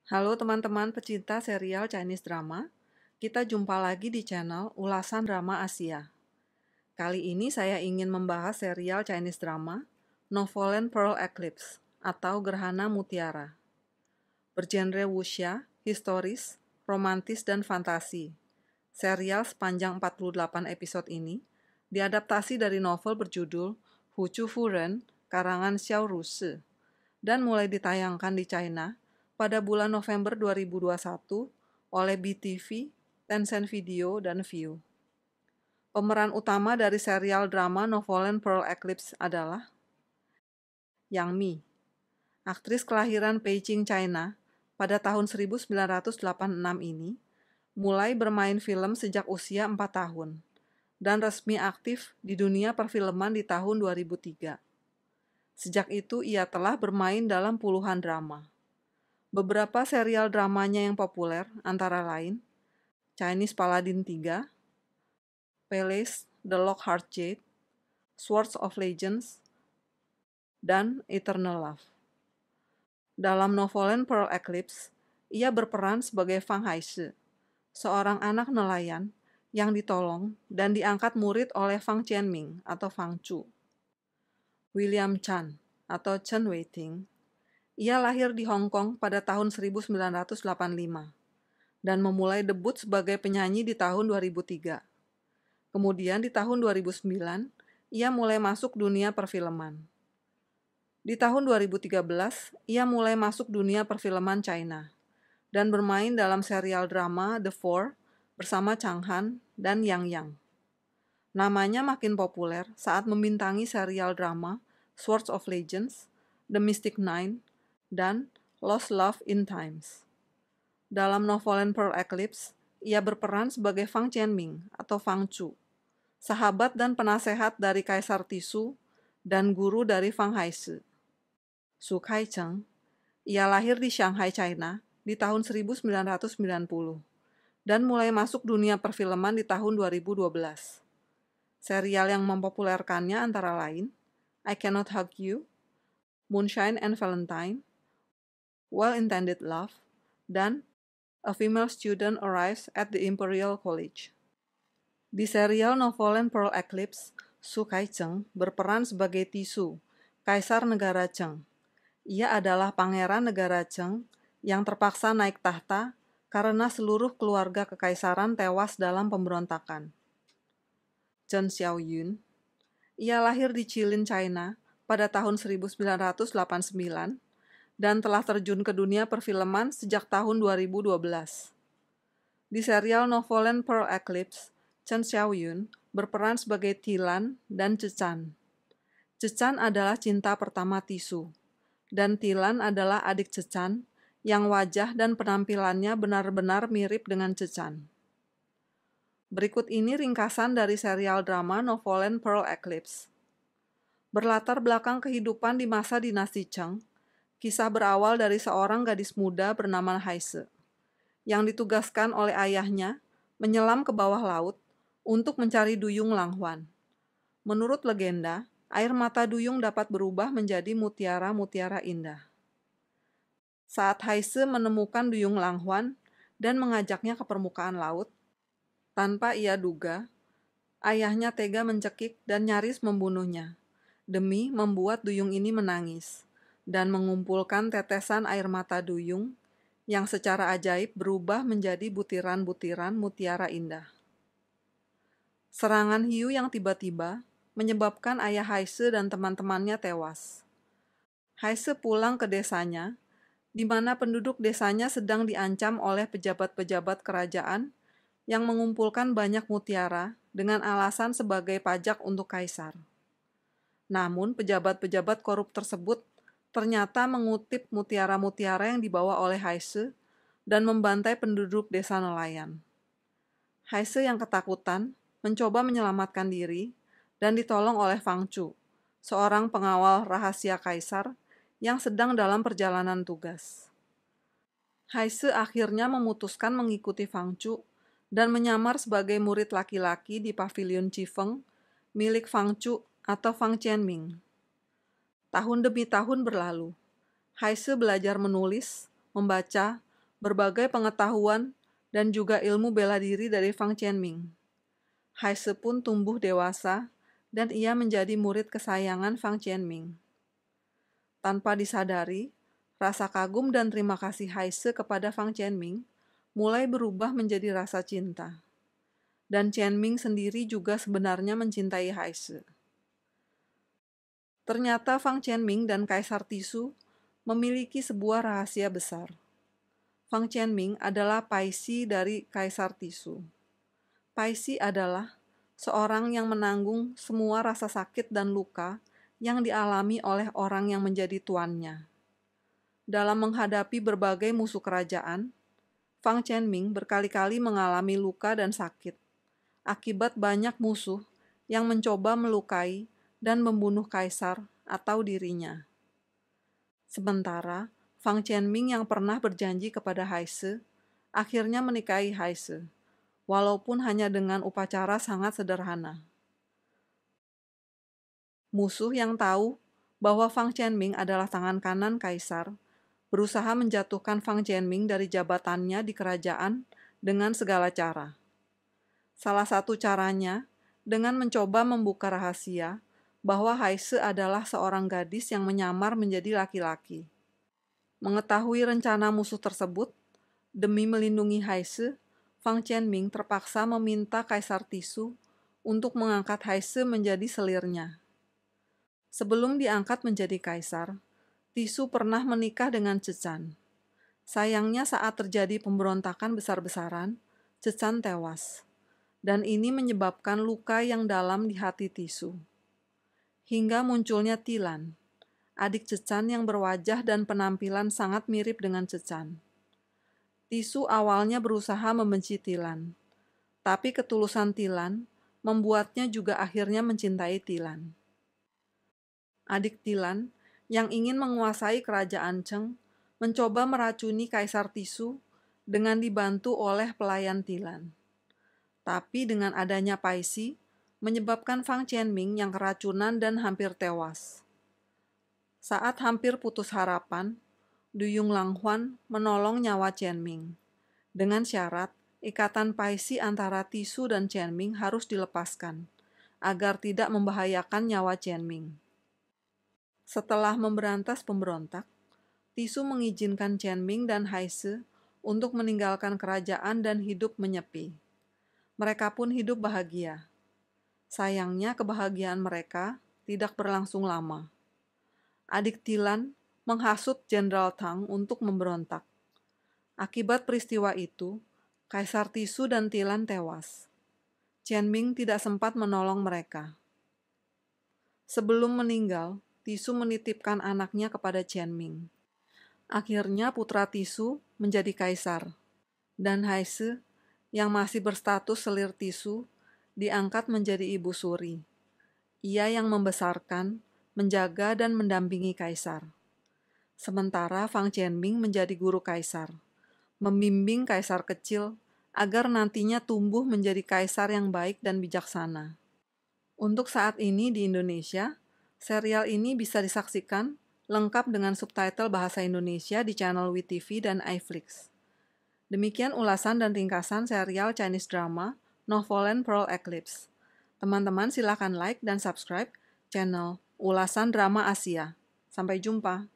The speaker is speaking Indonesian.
Halo teman-teman pecinta serial Chinese drama, kita jumpa lagi di channel Ulasan Drama Asia. Kali ini saya ingin membahas serial Chinese drama Novoland Pearl Eclipse atau Gerhana Mutiara. Bergenre wuxia, historis, romantis, dan fantasi. Serial sepanjang 48 episode ini diadaptasi dari novel berjudul Hu Chu Furen karangan Xiao Rushi dan mulai ditayangkan di China pada bulan November 2021 oleh BTV, Tencent Video, dan Viu. Pemeran utama dari serial drama Novoland Pearl Eclipse adalah Yang Mi, aktris kelahiran Beijing, China pada tahun 1986 ini, mulai bermain film sejak usia 4 tahun, dan resmi aktif di dunia perfilman di tahun 2003. Sejak itu ia telah bermain dalam puluhan drama. Beberapa serial dramanya yang populer antara lain Chinese Paladin 3, Palace, The Lockhart Jade, Swords of Legends, dan Eternal Love. Dalam Novoland Pearl Eclipse, ia berperan sebagai Fang Haise, seorang anak nelayan yang ditolong dan diangkat murid oleh Fang Qianming atau Fang Chu. William Chan atau Chen Weiting. Ia lahir di Hong Kong pada tahun 1985 dan memulai debut sebagai penyanyi di tahun 2003. Kemudian di tahun 2009, ia mulai masuk dunia perfilman. Di tahun 2013, ia mulai masuk dunia perfilman China dan bermain dalam serial drama The Four bersama Chang Han dan Yang Yang. Namanya makin populer saat membintangi serial drama Swords of Legends, The Mystic Nine, dan Lost Love in Times. Dalam Novoland Pearl Eclipse, ia berperan sebagai Fang Qianming atau Fang Chu, sahabat dan penasehat dari Kaisar Tisu dan guru dari Fang Haise. Su Kaicheng, ia lahir di Shanghai, China di tahun 1990 dan mulai masuk dunia perfilman di tahun 2012. Serial yang mempopulerkannya antara lain I Cannot Hug You, Moonshine and Valentine, Well-Intended Love, dan A Female Student Arrives at the Imperial College. Di serial Novoland Pearl Eclipse, Su Kaicheng berperan sebagai Tisu, Kaisar Negara Zheng. Ia adalah pangeran negara Zheng yang terpaksa naik tahta karena seluruh keluarga kekaisaran tewas dalam pemberontakan. Chen Xiaoyun. Ia lahir di Jilin, China pada tahun 1989 dan telah terjun ke dunia perfilman sejak tahun 2012. Di serial Novoland Pearl Eclipse, Chen Xiaoyun berperan sebagai Tilan dan Zechan. Zechan adalah cinta pertama Tisu, dan Tilan adalah adik Zechan yang wajah dan penampilannya benar-benar mirip dengan Zechan. Berikut ini ringkasan dari serial drama Novoland Pearl Eclipse. Berlatar belakang kehidupan di masa dinasti Zheng, kisah berawal dari seorang gadis muda bernama Haise, yang ditugaskan oleh ayahnya menyelam ke bawah laut untuk mencari duyung Langhuan. Menurut legenda, air mata duyung dapat berubah menjadi mutiara-mutiara indah. Saat Haise menemukan duyung Langhuan dan mengajaknya ke permukaan laut, tanpa ia duga, ayahnya tega mencekik dan nyaris membunuhnya, demi membuat duyung ini menangis dan mengumpulkan tetesan air mata duyung yang secara ajaib berubah menjadi butiran-butiran mutiara indah. Serangan hiu yang tiba-tiba menyebabkan ayah Haise dan teman-temannya tewas. Haise pulang ke desanya, di mana penduduk desanya sedang diancam oleh pejabat-pejabat kerajaan yang mengumpulkan banyak mutiara dengan alasan sebagai pajak untuk kaisar. Namun, pejabat-pejabat korup tersebut ternyata mengutip mutiara-mutiara yang dibawa oleh Haise dan membantai penduduk desa nelayan. Haise yang ketakutan mencoba menyelamatkan diri dan ditolong oleh Fang Chu, seorang pengawal rahasia kaisar yang sedang dalam perjalanan tugas. Haise akhirnya memutuskan mengikuti Fang Chu dan menyamar sebagai murid laki-laki di pavilion Chifeng milik Fang Chu atau Fang Qianming. Tahun demi tahun berlalu. Haise belajar menulis, membaca, berbagai pengetahuan, dan juga ilmu bela diri dari Fang Qianming. Haise pun tumbuh dewasa, dan ia menjadi murid kesayangan Fang Qianming. Tanpa disadari, rasa kagum dan terima kasih Haise kepada Fang Qianming mulai berubah menjadi rasa cinta. Dan Qianming sendiri juga sebenarnya mencintai Haise. Ternyata Fang Qianming dan Kaisar Tisu memiliki sebuah rahasia besar. Fang Qianming adalah Paisi dari Kaisar Tisu. Paisi adalah seorang yang menanggung semua rasa sakit dan luka yang dialami oleh orang yang menjadi tuannya. Dalam menghadapi berbagai musuh kerajaan, Fang Qianming berkali-kali mengalami luka dan sakit akibat banyak musuh yang mencoba melukai dan membunuh kaisar atau dirinya. Sementara, Fang Qianming yang pernah berjanji kepada Haise akhirnya menikahi Haise, walaupun hanya dengan upacara sangat sederhana. Musuh yang tahu bahwa Fang Qianming adalah tangan kanan kaisar, berusaha menjatuhkan Fang Qianming dari jabatannya di kerajaan dengan segala cara. Salah satu caranya dengan mencoba membuka rahasia bahwa Haise adalah seorang gadis yang menyamar menjadi laki-laki. Mengetahui rencana musuh tersebut, demi melindungi Haise, Fang Qianming terpaksa meminta Kaisar Tisu untuk mengangkat Haise menjadi selirnya. Sebelum diangkat menjadi kaisar, Tisu pernah menikah dengan Cecan. Sayangnya saat terjadi pemberontakan besar-besaran, Cecan tewas. Dan ini menyebabkan luka yang dalam di hati Tisu. Hingga munculnya Tilan, adik Cecan yang berwajah dan penampilan sangat mirip dengan Cecan. Tisu awalnya berusaha membenci Tilan, tapi ketulusan Tilan membuatnya juga akhirnya mencintai Tilan. Adik Tilan yang ingin menguasai kerajaan Cheng mencoba meracuni Kaisar Tisu dengan dibantu oleh pelayan Tilan. Tapi dengan adanya Paisi, menyebabkan Fang Qianming yang keracunan dan hampir tewas. Saat hampir putus harapan, Duyung Langhuan menolong nyawa Qianming. Dengan syarat, ikatan Paisi antara Tisu dan Qianming harus dilepaskan, agar tidak membahayakan nyawa Qianming. Setelah memberantas pemberontak, Tisu mengizinkan Qianming dan Haise untuk meninggalkan kerajaan dan hidup menyepi. Mereka pun hidup bahagia. Sayangnya kebahagiaan mereka tidak berlangsung lama. Adik Tilan menghasut Jenderal Tang untuk memberontak. Akibat peristiwa itu, Kaisar Tisu dan Tilan tewas. Qianming tidak sempat menolong mereka. Sebelum meninggal, Tisu menitipkan anaknya kepada Qianming. Akhirnya putra Tisu menjadi kaisar, dan Haise yang masih berstatus selir Tisu diangkat menjadi ibu suri. Ia yang membesarkan, menjaga, dan mendampingi kaisar. Sementara Fang Qianming menjadi guru kaisar, membimbing kaisar kecil agar nantinya tumbuh menjadi kaisar yang baik dan bijaksana. Untuk saat ini di Indonesia, serial ini bisa disaksikan lengkap dengan subtitle bahasa Indonesia di channel WeTV dan iFlix. Demikian ulasan dan ringkasan serial Chinese drama Novoland Pearl Eclipse. Teman-teman silakan like dan subscribe channel Ulasan Drama Asia. Sampai jumpa.